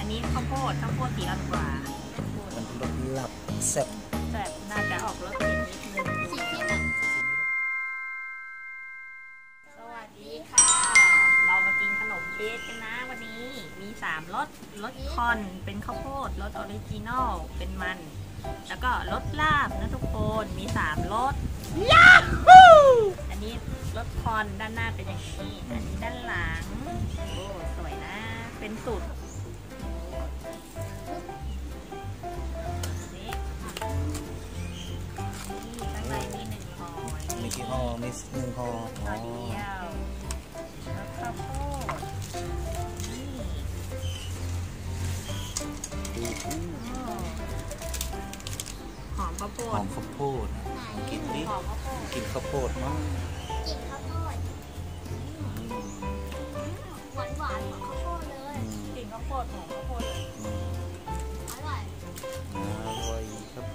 นนี้ข้าวโพดสีอ่อนกว่ามันรสหลับแซ่บน่าจะออกรสเผ็ดนิดนึงสีเข้มสวัสดีค่ะเรามากินขนมเค้กกันนะวันนี้มี3รสคอนเป็นข้าวโพดรสออริจินอลเป็นมันแล้วก็รสลาบนะทุกคนมี3รสยาฮูอันนี้รสคอนด้านหน้าเป็นอย่างนี้อันนี้ด้านหลังโอ้สวยนะเป็นสูตรข้างในมี1ห่อมีกี่ห่อมี1ห่อห่อเดียวแล้วข้าวโพดหอมข้าวโพดกินดิกินข้าวโพดมั้งกินข้าวโพดหวานของข้าวโพดเลยกินข้าวโพดหอมข้าวโพดเลยอร่อยครับ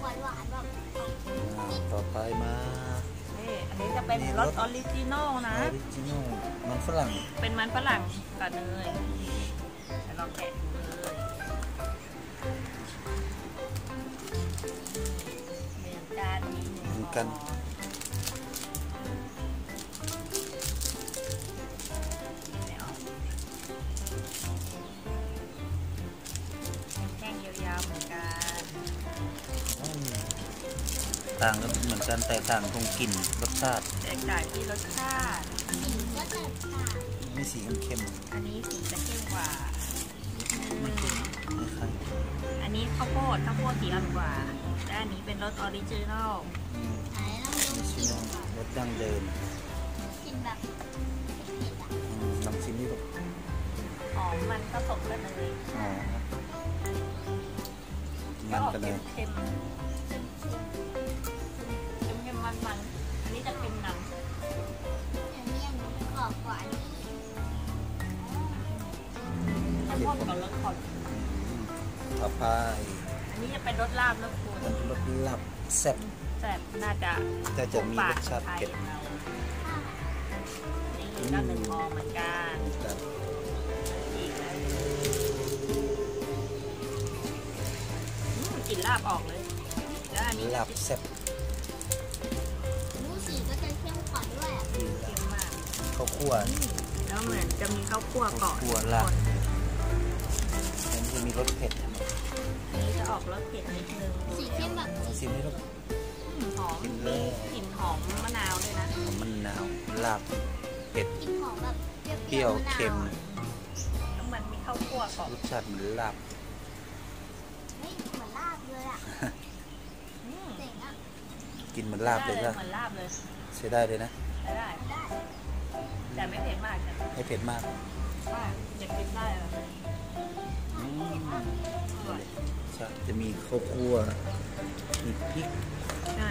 หวานแบบต่อไปมาอันนี้จะเป็นรสออริจินอลนะออริจินอลมันฝรั่งเป็นมันฝรั่งกับเนยแต่ลองแกะดูเลยเหมือนกันแท่งยาวๆเหมือนกันต่างกันเหมือนกันแต่ต่างตรงกลิ่นรสชาติแตกต่างที่รสชาตินี่สีเข้มอันนี้สีจะเข้มกว่าอันนี้ข้าวโพดสีอ่อนกว่าและอันนี้เป็นรสออริจินอลรสดั้งเดิมกินแบบลองชิมดิลูกหอมมันผสมกันเลยมันกันเลยเค็มมันอันนี้จะเป็นหนังอันนี้กรอบกว่านี้ข้าวโพดกับรสคอนต่อไปอันนี้จะเป็นรสลาบรสคูมันรสลาบแซ่บน่าจะมีรสชาติเผ็ดนี่ก็1ห่อเหมือนกันอีกแล้วกลิ่นลาบออกเลยแล้วอันนี้ลาบแซ่บสีก็จะเข้มกว่าด้วยเข้มมากข้าวคั่วแล้วเหมือนจะมีข้าวคั่วเกาะลาบมันจะมีรสเผ็ดอันนี้จะออกรสเผ็ดนิดนึงสีเข้มแบบชิมนี่ลูกหอมมีกลิ่นหอมมะนาวด้วยนะหอมมะนาวลาบเผ็ดกลิ่นหอมแบบเปรี้ยวเค็มแล้วมันมีข้าวคั่วเกาะรสชาติเหมือนลาบเหมือนลาบเลยอ่ะเจ๋งอ่ะกินเหมือนลาบเลยใช่ไหมเหมือนลาบเลยใช้ได้เลยนะได้แต่ไม่เผ็ดมากไม่เผ็ดมากจะกินได้จะมีข้าวคั่วมีพริกใช่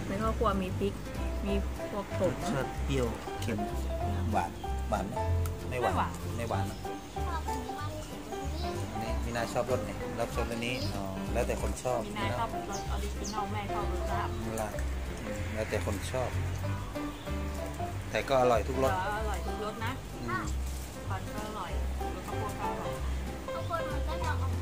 ในข้าวคั่วมีพริกมีพวกผงรสชาติเปรี้ยวเค็มหวานไหมไม่หวานนะนี่มีนาชอบรสไหนรับชมอันนี้แล้วแต่คนชอบมีนาชอบรสออริจินอลแม่ชอบรสลาบแล้วแต่คนชอบแต่ก็อร่อยทุกรสอร่อยทุกรสนะคอนก็อร่อยรสข้าวโพดก็อร่อยข้าวโพดมันก็จะออก